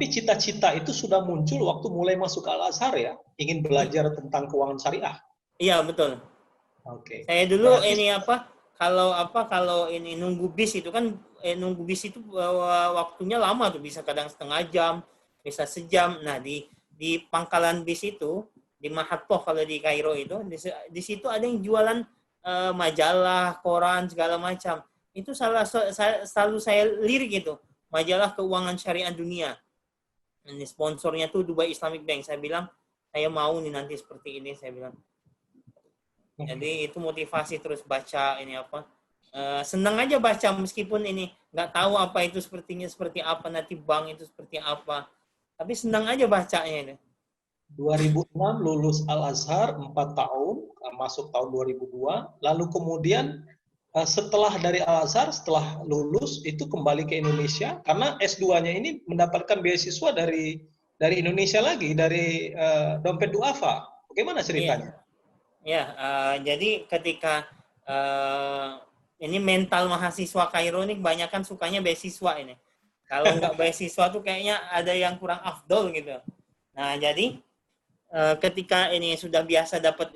Berarti cita-cita itu sudah muncul waktu mulai masuk ke Al-Azhar ya, ingin belajar tentang keuangan syariah. Iya, betul. Oke. Saya dulu Berarti ini kalau ini nunggu bis itu kan nunggu bis itu waktunya lama tuh, bisa kadang setengah jam, bisa sejam. Nah, di pangkalan bis itu di Mahatpoh kalau di Kairo itu di situ ada yang jualan majalah, koran segala macam. Itu selalu saya lirik itu, majalah keuangan syariah dunia. Ini sponsornya tuh Dubai Islamic Bank. Saya bilang saya mau nih nanti seperti ini, saya bilang. Jadi itu motivasi terus baca ini senang aja baca meskipun ini nggak tahu apa itu seperti apa, nanti bank itu seperti apa, tapi senang aja bacanya ini. 2006 lulus Al-Azhar 4 tahun, masuk tahun 2002, lalu kemudian setelah dari Al-Azhar, setelah lulus itu kembali ke Indonesia karena S2-nya ini mendapatkan beasiswa dari Indonesia lagi, dari Dompet Duafa. Bagaimana ceritanya? Ya, jadi ketika ini mental mahasiswa Kairo ini kebanyakan sukanya beasiswa ini. Kalau nggak beasiswa tuh kayaknya ada yang kurang afdol gitu. Nah, jadi ketika ini sudah biasa dapat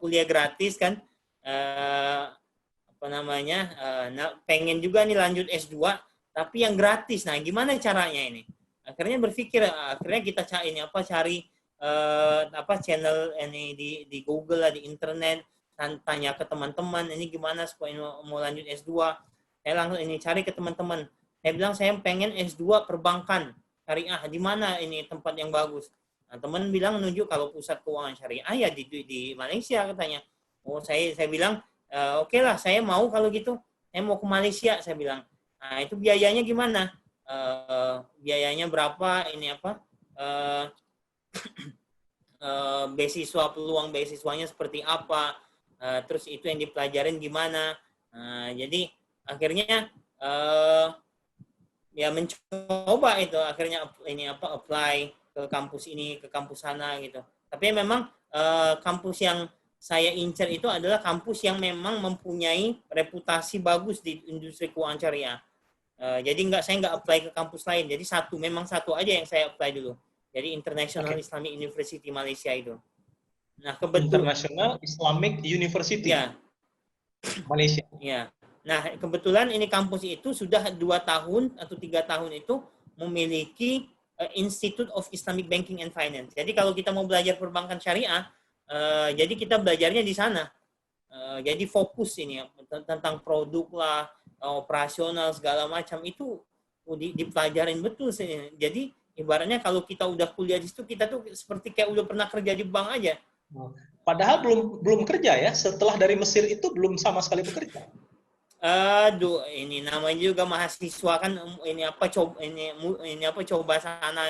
kuliah gratis kan, pengen juga nih lanjut S2 tapi yang gratis. Nah, gimana caranya ini? Akhirnya kita cari channel ini di Google lah, di internet, tanya ke teman-teman ini gimana supaya mau lanjut S2. Saya langsung ini cari ke teman-teman. Saya bilang saya pengen S2 perbankan syariah, di mana ini tempat yang bagus. Nah, teman bilang menunjuk kalau pusat keuangan syariah ya di Malaysia katanya. Oh, saya bilang oke lah, saya mau kalau gitu. Saya mau ke Malaysia, saya bilang. Nah, itu biayanya gimana? Biayanya berapa? Beasiswa, peluang beasiswanya seperti apa? Terus itu yang dipelajarin gimana? Jadi akhirnya ya mencoba itu, akhirnya apply ke kampus ini, ke kampus sana gitu. Tapi memang kampus yang saya incar itu adalah kampus yang memang mempunyai reputasi bagus di industri keuangan syariah. Jadi saya nggak apply ke kampus lain. Jadi memang satu aja yang saya apply dulu. Jadi International Islamic University Malaysia itu. Nah, International Islamic University. Ya. Malaysia. Ya. Nah, kebetulan ini kampus itu sudah 2 tahun atau 3 tahun itu memiliki Institute of Islamic Banking and Finance. Jadi kalau kita mau belajar perbankan syariah, jadi kita belajarnya di sana. Jadi fokus ini tentang produk lah, operasional segala macam itu dipelajarin betul sih. Jadi ibaratnya kalau kita udah kuliah di situ, kita tuh seperti kayak udah pernah kerja di bank aja. Padahal belum kerja ya, setelah dari Mesir itu belum sama sekali bekerja. Ini namanya juga mahasiswa kan, coba sana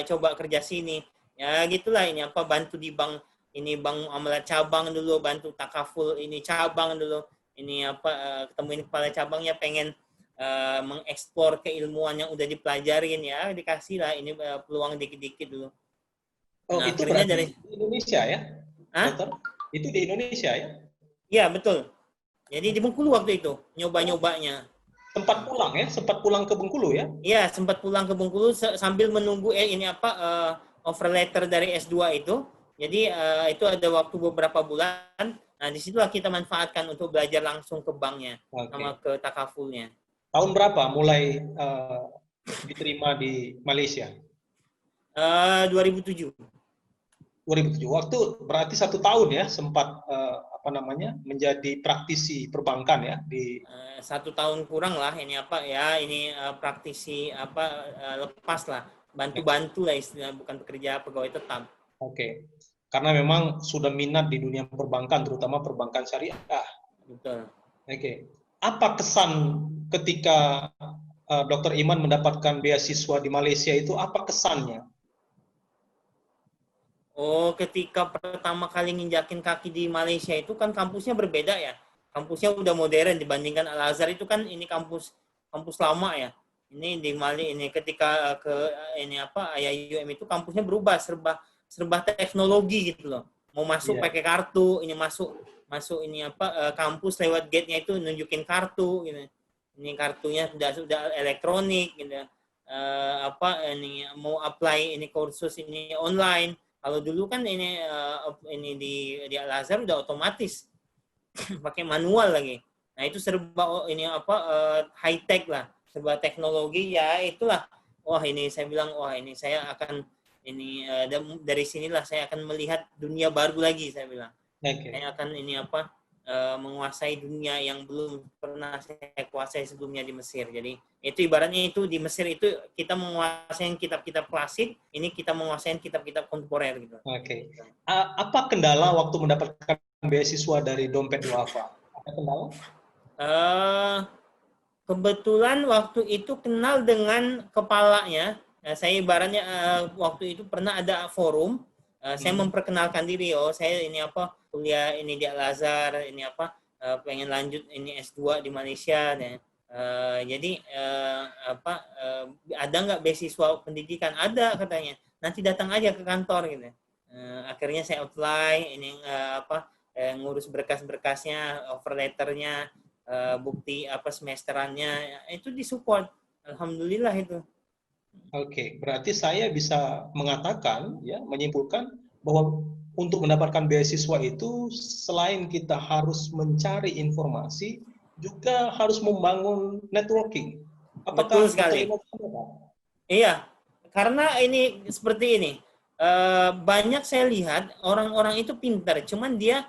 coba kerja sini. Ya gitulah, bantu di bank, ini bank amalat cabang dulu, bantu takaful ini cabang dulu. Ini ketemuin kepala cabangnya pengen mengeksplor keilmuan yang udah dipelajarin, ya dikasih lah ini peluang dikit-dikit dulu. Oh, nah, itu berarti dari Indonesia ya? Dokter? Itu di Indonesia ya? Iya, betul. Jadi di Bengkulu waktu itu, nyoba-nyobanya. Sempat pulang ya? Sempat pulang ke Bengkulu ya? Iya, sempat pulang ke Bengkulu sambil menunggu offer letter dari S2 itu. Jadi itu ada waktu beberapa bulan. Nah, disitulah kita manfaatkan untuk belajar langsung ke banknya, sama ke takafulnya. Tahun berapa mulai diterima di Malaysia? 2007. 2007. Waktu berarti 1 tahun ya sempat menjadi praktisi perbankan ya di 1 tahun kurang lah ini praktisi lepas lah, bantu-bantu lah istilah, bukan pekerja pegawai tetap. Oke. Karena memang sudah minat di dunia perbankan, terutama perbankan syariah. Betul. Oke. Apa kesan ketika Dr. Iman mendapatkan beasiswa di Malaysia itu, apa kesannya? Oh, ketika pertama kali nginjakin kaki di Malaysia itu kan kampusnya berbeda ya. Kampusnya udah modern dibandingkan Al-Azhar itu kan ini kampus lama ya. Ini di Mali ini ketika ke IAIUM itu kampusnya berubah, serba teknologi gitu loh. Mau masuk pakai kartu, ini masuk kampus lewat gate-nya itu nunjukin kartu gitu. Ini kartunya sudah elektronik gitu. ini mau apply ini kursus ini online. Kalau dulu kan ini di Al Azhar udah otomatis pakai manual lagi. Nah itu serba high tech lah, serba teknologi ya itulah. Wah ini saya bilang wah ini saya akan ini dari sinilah saya akan melihat dunia baru lagi saya bilang. Okay. Saya akan menguasai dunia yang belum pernah saya kuasai sebelumnya di Mesir. Jadi itu ibaratnya itu di Mesir itu kita menguasai kitab-kitab klasik, ini kita menguasai kitab-kitab kontemporer gitu. Oke. Apa kendala waktu mendapatkan beasiswa dari Dompet Duafa? Ada kendala? Kebetulan waktu itu kenal dengan kepalanya. Saya ibaratnya waktu itu pernah ada forum. Saya memperkenalkan diri, saya ini kuliah ini di Al Azhar, ini pengen lanjut ini S2 di Malaysia. Jadi ada nggak beasiswa pendidikan? Ada katanya. Nanti datang aja ke kantor gitu. Akhirnya saya apply ini ngurus berkas-berkasnya, offer letternya, bukti semesterannya itu disupport. Alhamdulillah itu. Oke, berarti saya bisa mengatakan, ya, menyimpulkan bahwa untuk mendapatkan beasiswa itu selain kita harus mencari informasi, juga harus membangun networking. Apakah betul sekali? Iya, karena ini seperti ini. Banyak saya lihat orang-orang itu pintar, cuman dia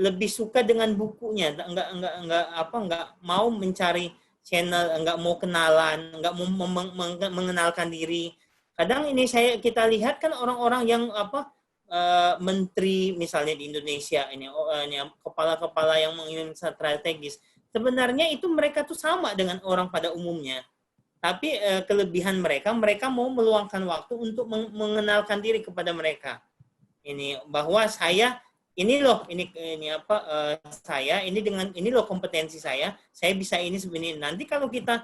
lebih suka dengan bukunya, nggak mau mencari channel, nggak mau kenalan, nggak mau mengenalkan diri. Kadang ini kita lihat kan orang-orang yang menteri misalnya di Indonesia ini kepala-kepala yang menginginkan strategis. Sebenarnya itu mereka tuh sama dengan orang pada umumnya. Tapi kelebihan mereka mau meluangkan waktu untuk mengenalkan diri kepada mereka. Ini bahwa saya ini loh, saya ini dengan ini loh kompetensi saya bisa ini sebenarnya. Nanti kalau kita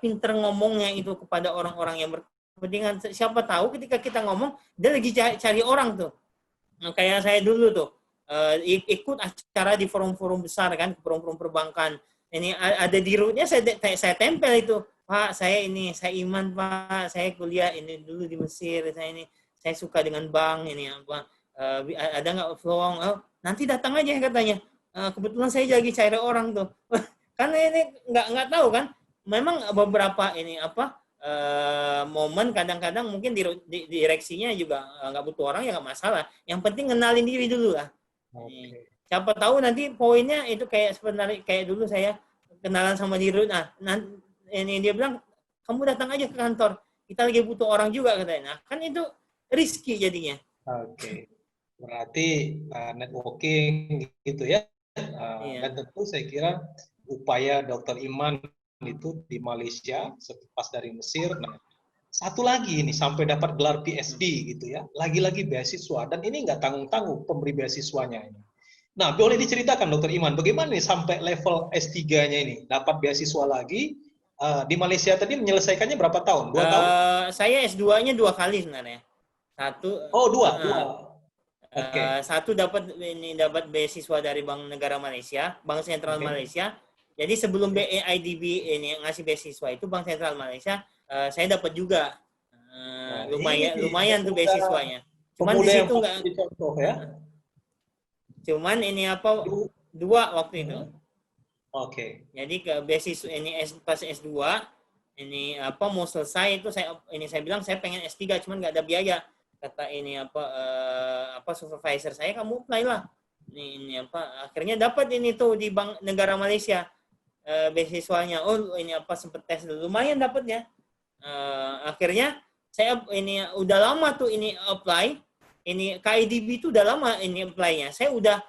pinter ngomongnya itu kepada orang-orang yang berkepentingan, siapa tahu ketika kita ngomong dia lagi cari orang tuh. Kayak saya dulu tuh ikut acara di forum-forum besar kan, forum-forum perbankan. Ini ada di rootnya saya tempel itu. Pak, saya Iman Pak, saya kuliah ini dulu di Mesir, saya suka dengan bank ini ada nggak peluang? Nanti datang aja katanya. Kebetulan saya lagi cari orang tuh. Karena ini nggak tahu kan. Memang beberapa ini momen kadang-kadang mungkin di direksinya juga nggak butuh orang ya nggak masalah. Yang penting kenalin diri dulu lah. Okay. Siapa tahu nanti poinnya itu sebenarnya kayak dulu saya kenalan sama Dirut. Nah, ini dia bilang kamu datang aja ke kantor. Kita lagi butuh orang juga katanya. Nah, kan itu risky jadinya. Oke. Berarti networking gitu ya. Dan tentu saya kira upaya Dr. Iman itu di Malaysia pas dari Mesir. Nah, satu lagi ini sampai dapat gelar PhD gitu ya. Lagi-lagi beasiswa dan ini nggak tanggung-tanggung pemberi beasiswanya ini. Nah, boleh diceritakan Dr. Iman bagaimana nih sampai level S3-nya ini dapat beasiswa lagi di Malaysia tadi menyelesaikannya berapa tahun? 2 tahun? Saya S2-nya 2 kali sebenarnya. Dua. Okay. Satu dapat beasiswa dari Bank Negara Malaysia, Bank Sentral Malaysia. Jadi sebelum BAIDB ini ngasih beasiswa itu Bank Sentral Malaysia, saya dapat juga. Lumayan tuh beasiswanya. Cuman di situ nggak. Cuman ini dua waktu itu. Oke. Jadi ke beasiswa ini pas S2 ini mau selesai itu saya bilang saya pengen S3 cuman nggak ada biaya. Kata ini supervisor saya, kamu apply lah. Ini akhirnya dapat ini tuh di Bank Negara Malaysia beasiswanya. Ini sempet tes dulu, lumayan dapatnya. Akhirnya saya ini udah lama tuh ini apply. Ini KIDB itu udah lama ini apply-nya. Saya udah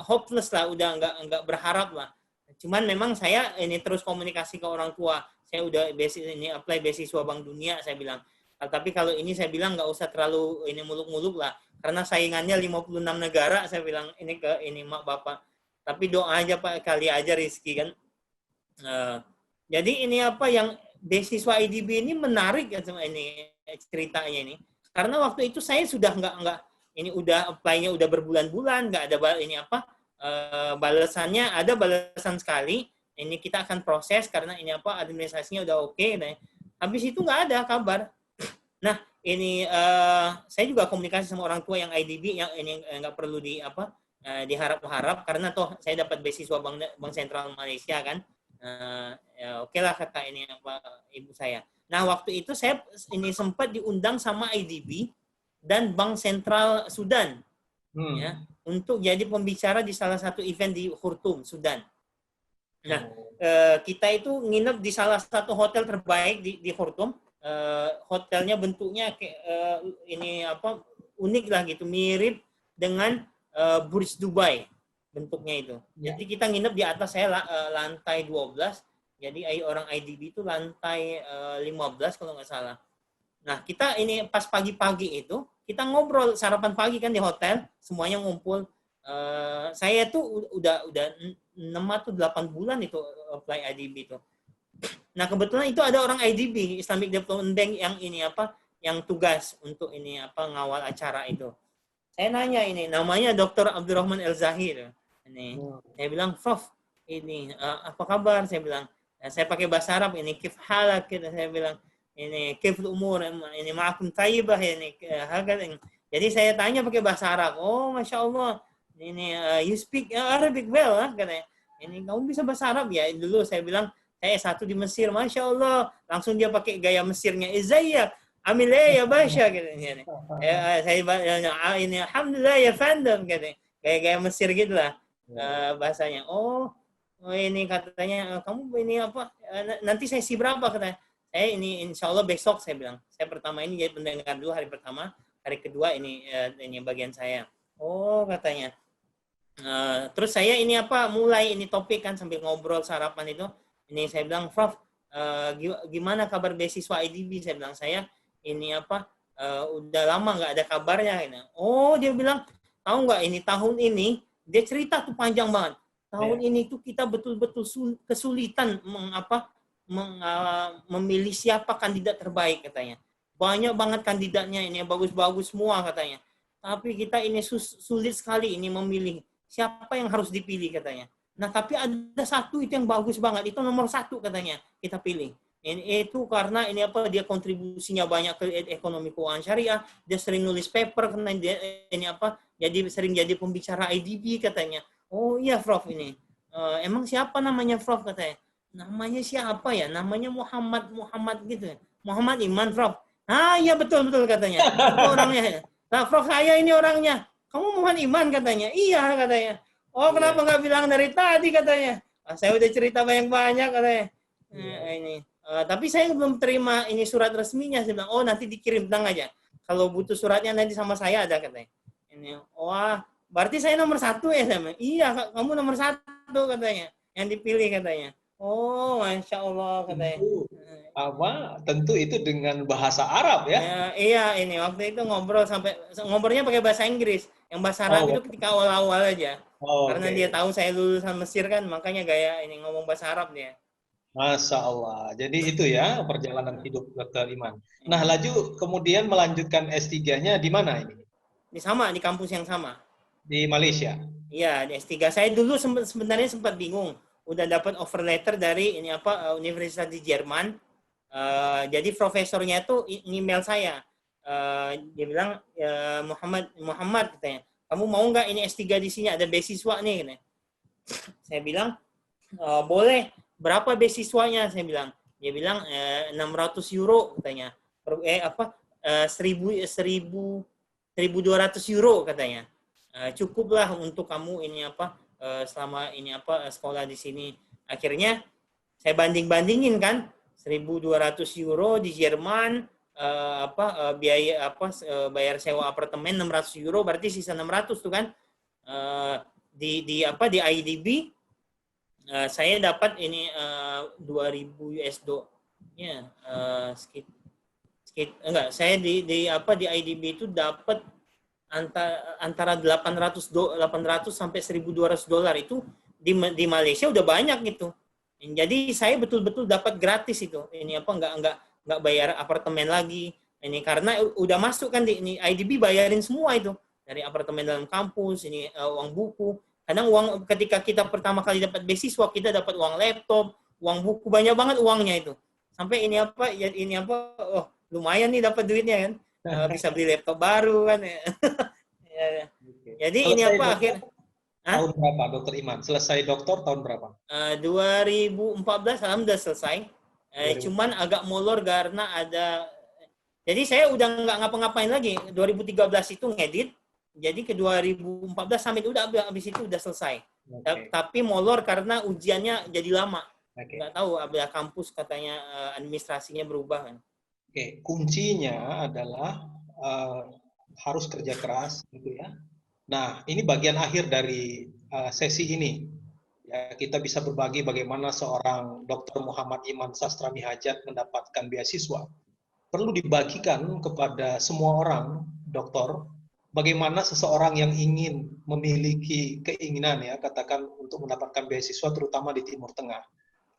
hopeless lah, udah nggak berharap lah. Cuman memang saya ini terus komunikasi ke orang tua. Saya udah apply beasiswa Bank Dunia, saya bilang. Tapi kalau ini saya bilang nggak usah terlalu ini muluk-muluk lah. Karena saingannya 56 negara, saya bilang ini mak bapak. Tapi doa aja Pak, kali aja rezeki kan. Jadi ini yang beasiswa IDB ini menarik ya ini ceritanya ini. Karena waktu itu saya sudah nggak ini udah apply-nya udah berbulan-bulan, nggak ada ini balasannya, ada balasan sekali. Ini kita akan proses karena ini administrasinya udah oke. Habis itu nggak ada kabar. Nah, ini saya juga komunikasi sama orang tua yang IDB yang ini nggak perlu diharap-harap karena toh saya dapat beasiswa Bank Sentral Malaysia kan. Ya, oke lah kata ini ibu saya. Nah, waktu itu saya ini sempat diundang sama IDB dan Bank Sentral Sudan ya untuk jadi pembicara di salah satu event di Khartoum, Sudan. Nah, kita itu nginep di salah satu hotel terbaik di Khartoum. Hotelnya bentuknya ini unik lah gitu, mirip dengan Burj Dubai bentuknya itu. Ya. Jadi kita nginep di atas, saya lantai 12. Jadi orang IDB itu lantai 15 kalau nggak salah. Nah, kita ini pas pagi-pagi itu kita ngobrol sarapan pagi kan di hotel, semuanya ngumpul. Saya tuh udah 6 atau 8 bulan itu apply IDB itu. Nah, kebetulan itu ada orang IDB, Islamic Development Bank yang yang tugas untuk ngawal acara itu. Saya nanya ini, namanya Dr. Abdurrahman El-Zahir. Ini, saya bilang, Prof, ini apa kabar? Saya bilang, saya pakai bahasa Arab ini, kif halak, saya bilang, ini kif umur, ini ma'akum tayyibah, ini jadi saya tanya pakai bahasa Arab. Oh, Masya Allah, ini you speak Arabic well, katanya. Ini kamu bisa bahasa Arab ya? Dulu saya bilang, saya S1 di Mesir, Masya Allah. Langsung dia pakai gaya Mesirnya, Izzayak, amil ya Basha, katanya. Saya ini, Alhamdulillah ya Fandom, katanya. Gaya Mesir gitu lah bahasanya. Oh, ini katanya, kamu ini nanti sesi berapa, katanya. Saya ini insya Allah besok, saya bilang. Saya pertama ini jadi pendengar dulu hari pertama, hari kedua ini bagian saya. Oh, katanya. Terus saya ini mulai ini topik kan sambil ngobrol sarapan itu. Ini saya bilang, Prof, gimana kabar beasiswa IDB? Saya bilang, saya ini udah lama nggak ada kabarnya. Oh, dia bilang, tahu nggak ini tahun ini, dia cerita tuh panjang banget. Tahun ini tuh kita betul-betul kesulitan memilih siapa kandidat terbaik, katanya. Banyak banget kandidatnya ini, bagus-bagus semua, katanya. Tapi kita ini sulit sekali ini memilih siapa yang harus dipilih, katanya. Nah, tapi ada satu itu yang bagus banget, itu nomor 1, katanya, kita pilih. Itu karena dia kontribusinya banyak ke ekonomi keuangan syariah, dia sering nulis paper, karena dia jadi sering jadi pembicara IDB, katanya. Oh iya, Prof, ini. Emang siapa namanya, Prof, katanya? Namanya siapa ya? Namanya Muhammad gitu. Muhammad Iman, Prof. Ah, iya betul, katanya. Itu orangnya. Nah, Prof, saya ini orangnya. Kamu Muhammad Iman, katanya. Iya, katanya. Oh, kenapa nggak bilang dari tadi, katanya. Saya udah cerita banyak-banyak, katanya. Tapi saya belum terima ini surat resminya. Saya bilang, oh nanti dikirim, tenang aja. Kalau butuh suratnya nanti sama saya ada, katanya. Wah, berarti saya nomor 1 ya, sama. Iya, kamu nomor 1, katanya. Yang dipilih, katanya. Oh, Masya Allah, katanya. Tentu itu dengan bahasa Arab ya? Iya, ini waktu itu ngobrolnya pakai bahasa Inggris. Yang bahasa Arab itu ketika awal-awal aja. Karena dia tahu saya lulusan Mesir kan, makanya gaya ini ngomong bahasa Arab dia. Masya Allah. Jadi itu ya perjalanan hidup Dr. Iman. Nah, laju kemudian melanjutkan S3-nya di mana ini? Di kampus yang sama. Di Malaysia? Iya, di S3. Saya dulu sebenarnya sempat bingung. Udah dapat offer letter dari universitas di Jerman. Jadi profesornya itu email saya. Dia bilang, Muhammad katanya, kamu mau nggak ini S3 di sini, ada beasiswa nih, katanya. Saya bilang, boleh. Berapa beasiswanya? Saya bilang. Dia bilang 600 euro, katanya. 1.200 euro, katanya. Cukuplah untuk kamu ini selama ini sekolah di sini. Akhirnya saya banding-bandingin kan, 1.200 euro di Jerman, biaya bayar sewa apartemen 600 euro, berarti sisa 600 tuh kan. Di IDB saya dapat ini 2.000 US dollar. Ya, saya di IDB itu dapat antara 800 sampai 1.200 dolar itu di Malaysia udah banyak gitu. Jadi saya betul-betul dapat gratis itu. Ini nggak bayar apartemen lagi. Ini karena udah masuk kan ini IDB bayarin semua itu, dari apartemen dalam kampus, ini uang buku. Kadang uang ketika kita pertama kali dapat beasiswa, kita dapat uang laptop, uang buku, banyak banget uangnya itu. sampai ini apa ya, ini apa, oh lumayan nih dapat duitnya kan. Bisa beli laptop baru kan. Ya. Jadi ini Selesai apa dokter akhir tahun berapa, Dokter Iman? Selesai dokter tahun berapa? 2014 alhamdulillah selesai. 2000. Cuman agak molor karena ada, jadi saya udah nggak ngapa-ngapain lagi. 2013 itu ngedit, jadi ke 2014 sampai udah habis itu udah selesai. Oke. Tapi molor karena ujiannya jadi lama. Oke. Nggak tahu, ada kampus katanya administrasinya berubah kan. Oke, kuncinya adalah harus kerja keras, gitu ya. Nah, ini bagian akhir dari sesi ini. Ya, kita bisa berbagi bagaimana seorang Dr. Muhammad Iman Sastra Mihajat mendapatkan beasiswa. Perlu dibagikan kepada semua orang, dokter, bagaimana seseorang yang ingin memiliki keinginan, ya, katakan untuk mendapatkan beasiswa, terutama di Timur Tengah.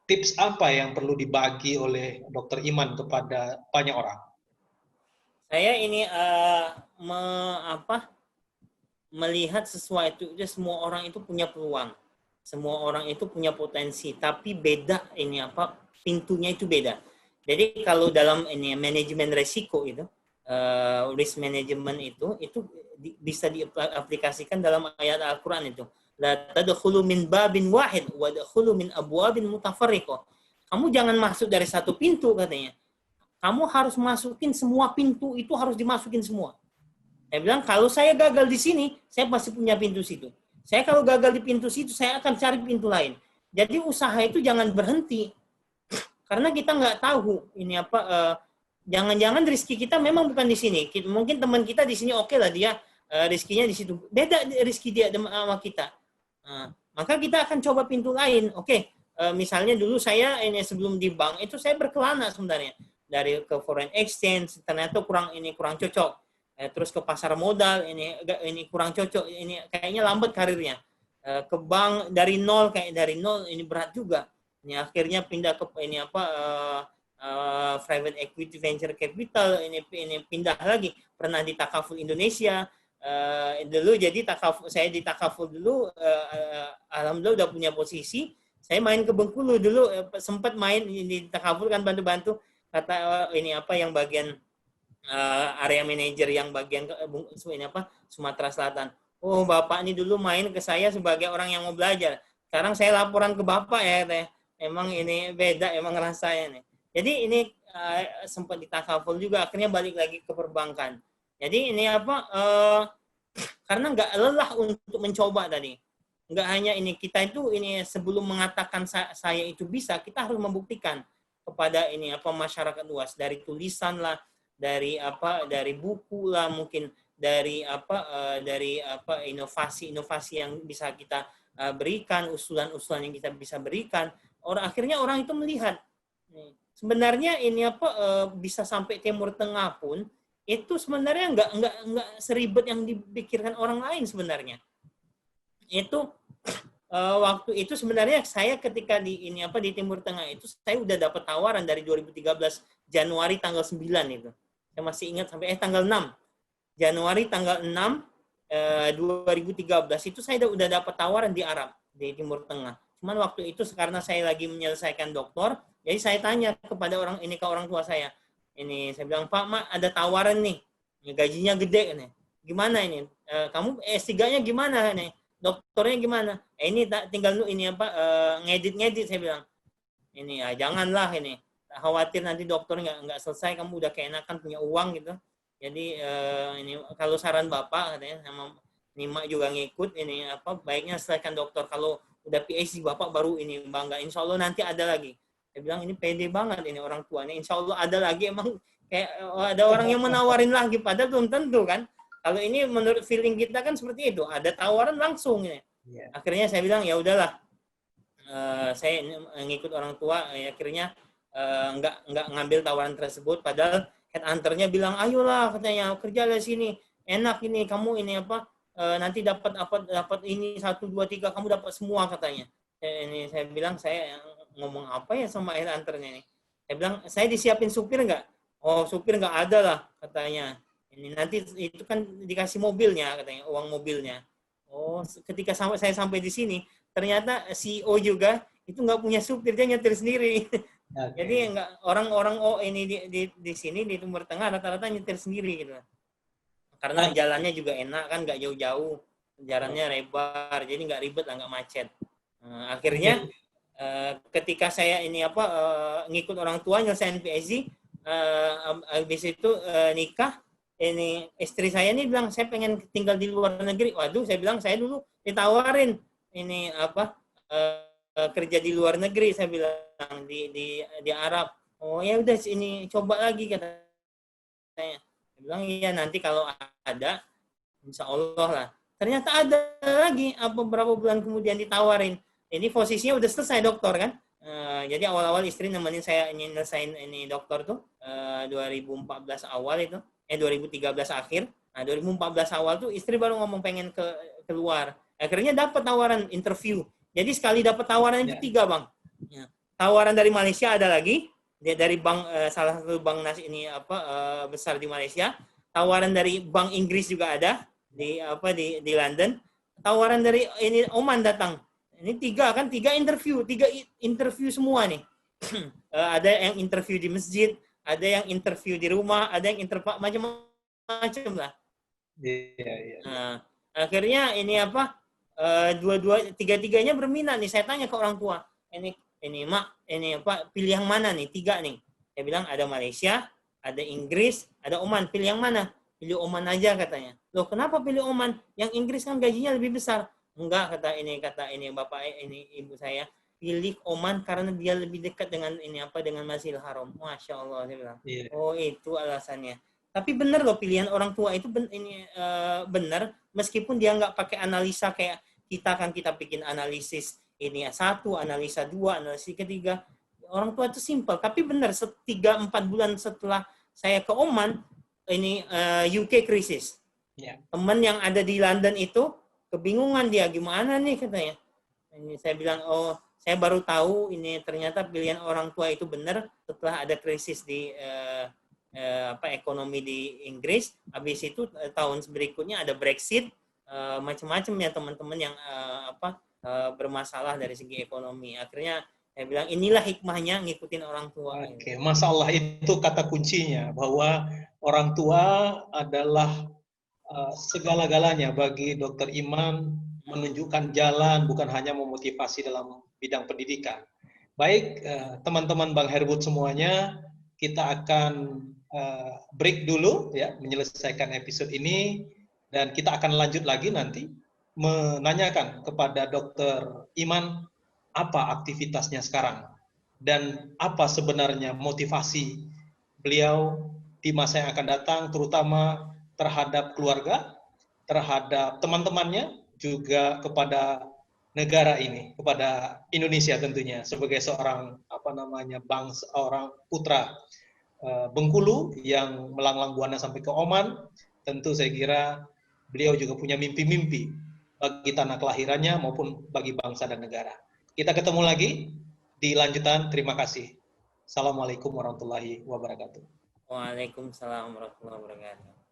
Tips apa yang perlu dibagi oleh Dr. Iman kepada banyak orang? Saya ini melihat sesuatu itu, semua orang itu punya peluang, semua orang itu punya potensi, tapi beda ini apa, pintunya itu beda. Jadi kalau dalam ini manajemen resiko itu, risk management itu bisa diaplikasikan dalam ayat Al-Quran itu. La tadkhulu min babin wahid wa tadkhulu min abwabin mutafarriqah. Kamu jangan masuk dari satu pintu katanya. Kamu harus masukin semua pintu, itu harus dimasukin semua. Saya bilang kalau saya gagal di sini, saya pasti punya pintu situ. Saya kalau gagal di pintu situ, saya akan cari pintu lain. Jadi usaha itu jangan berhenti. Karena kita nggak tahu ini apa, jangan-jangan rezeki kita memang bukan di sini. Mungkin teman kita di sini oke lah dia rezekinya di situ. Beda rezeki dia sama kita. Maka kita akan coba pintu lain. Oke, misalnya dulu saya ini sebelum di bank itu saya berkelana sebenarnya dari ke foreign exchange, ternyata kurang cocok. Terus ke pasar modal ini kurang cocok. Ini kayaknya lambat karirnya. Ke bank dari nol ini berat juga. Ini akhirnya pindah ke ini apa private equity venture capital, ini pindah lagi, pernah di Takaful Indonesia. Dulu jadi saya di Takaful dulu, alhamdulillah udah punya posisi. Saya main ke Bengkulu dulu, sempat main di Takaful kan, bantu-bantu kata ini apa yang bagian area manager yang bagian ini apa Sumatera Selatan. Oh, Bapak ini dulu main ke saya sebagai orang yang mau belajar. Sekarang saya laporan ke Bapak ya katanya. Emang ini beda, emang rasanya nih. Jadi ini sempat di Takaful juga, akhirnya balik lagi ke perbankan. Jadi ini apa karena nggak lelah untuk mencoba tadi. Nggak hanya ini, kita itu ini sebelum mengatakan saya itu bisa, kita harus membuktikan kepada ini apa masyarakat luas, dari tulisan lah, dari buku lah, mungkin dari inovasi yang bisa kita berikan, usulan-usulan yang kita bisa berikan. Akhirnya orang itu melihat sebenarnya ini apa bisa sampai Timur Tengah pun itu sebenarnya nggak seribet yang dipikirkan orang lain sebenarnya. Itu waktu itu sebenarnya saya ketika di Timur Tengah itu saya udah dapat tawaran dari 2013 Januari tanggal 9 itu. Saya masih ingat sampai tanggal 6. Januari tanggal 6 2013 itu saya udah dapat tawaran di Arab, di Timur Tengah. Cuman waktu itu karena saya lagi menyelesaikan doktor, jadi saya tanya kepada orang tua saya. Ini saya bilang, "Pak, Mak, ada tawaran nih. Gajinya gede nih. Gimana ini? Kamu S3-nya gimana nih? Doktornya gimana?" Ini tinggal ngedit saya bilang. Ini ya janganlah ini. Khawatir nanti dokter nggak selesai, kamu udah keenakan punya uang gitu. Jadi ini kalau saran Bapak katanya sama Nima juga ngikut ini apa baiknya selesaikan dokter, kalau udah PhD Bapak baru ini bangga. Insya Allah nanti ada lagi. Saya bilang ini pede banget ini orang tuanya. Insya Allah ada lagi, emang kayak ada orang yang menawarin lagi padahal belum tentu kan. Kalau ini menurut feeling kita kan seperti itu, ada tawaran langsung ini. Akhirnya saya bilang ya udahlah. Saya ngikut orang tua, akhirnya nggak ngambil tawaran tersebut, padahal headhunternya bilang ayolah katanya kerja di sini enak ini, kamu ini apa nanti dapat ini 1, 2, 3 kamu dapat semua katanya. Ini saya bilang saya ngomong apa ya sama headhunternya ini. Saya bilang saya disiapin supir nggak? Oh supir nggak ada lah katanya. Ini nanti itu kan dikasih mobilnya katanya, uang mobilnya. Oh ketika saya sampai di sini ternyata CEO juga itu nggak punya supir, dia nyetir sendiri. Oke. Jadi enggak orang-orang ini di sini di Timur Tengah rata-rata nyetir sendiri gitu. Karena Oke. jalannya juga enak kan, nggak jauh-jauh, jalannya lebar, jadi nggak ribet lah, nggak macet. Akhirnya Oke. ketika saya ini ngikut orang tua nyelesain PhD, habis itu nikah, ini istri saya ini bilang saya pengen tinggal di luar negeri. Waduh, saya bilang saya dulu ditawarin ini kerja di luar negeri, saya bilang di Arab. Oh ya udah ini coba lagi katanya. Saya bilang iya nanti kalau ada insya Allah lah. Ternyata ada lagi beberapa bulan kemudian ditawarin. Ini posisinya udah selesai dokter kan. Jadi awal-awal istri nemenin saya ingin nyelesain ini dokter tuh 2014 awal itu. 2013 akhir. Nah 2014 awal tuh istri baru ngomong pengen keluar. Akhirnya dapat tawaran interview. Jadi sekali dapat tawaran itu 3 bang. Ya. Tawaran dari Malaysia ada lagi. Dari bank salah satu bank ini besar di Malaysia. Tawaran dari bank Inggris juga ada di London. Tawaran dari ini Oman datang. Ini 3 interview semua nih. Ada yang interview di masjid, ada yang interview di rumah, ada yang interview macam-macam lah. Iya. Nah, akhirnya ini tiga-tiganya berminat nih. Saya tanya ke orang tua, ini mak, ini pilih yang mana nih? 3 nih. Saya bilang ada Malaysia, ada Inggris, ada Oman. Pilih yang mana? Pilih Oman aja katanya. Loh kenapa pilih Oman? Yang Inggris kan gajinya lebih besar. Enggak, kata ini bapak ini ibu saya. Pilih Oman karena dia lebih dekat dengan dengan Masjidil Haram. Masya Allah, saya bilang. Iya. Oh itu alasannya. Tapi benar loh pilihan orang tua itu benar, meskipun dia nggak pakai analisa kayak kita bikin analisis ini 1, analisa 2, analisis 3. Orang tua itu simpel, tapi benar 3-4 bulan setelah saya ke Oman, ini UK krisis. Ya. Teman yang ada di London itu kebingungan dia gimana nih katanya. Ini saya bilang saya baru tahu ini ternyata pilihan orang tua itu benar setelah ada krisis di ekonomi di Inggris. Habis itu tahun berikutnya ada Brexit, macam-macam ya teman-teman yang bermasalah dari segi ekonomi. Akhirnya saya bilang inilah hikmahnya ngikutin orang tua. Oke, Masya Allah itu kata kuncinya bahwa orang tua adalah segala-galanya bagi Dokter Iman, menunjukkan jalan bukan hanya memotivasi dalam bidang pendidikan. Baik, teman-teman Bang Herwood semuanya, kita akan break dulu ya, menyelesaikan episode ini dan kita akan lanjut lagi nanti menanyakan kepada Dokter Iman apa aktivitasnya sekarang dan apa sebenarnya motivasi beliau di masa yang akan datang, terutama terhadap keluarga, terhadap teman-temannya, juga kepada negara ini, kepada Indonesia tentunya sebagai seorang bangsa, orang putra Bengkulu yang melanglang buana sampai ke Oman. Tentu saya kira beliau juga punya mimpi-mimpi bagi tanah kelahirannya maupun bagi bangsa dan negara. Kita ketemu lagi di lanjutan. Terima kasih. Assalamualaikum warahmatullahi wabarakatuh. Waalaikumsalam warahmatullahi wabarakatuh.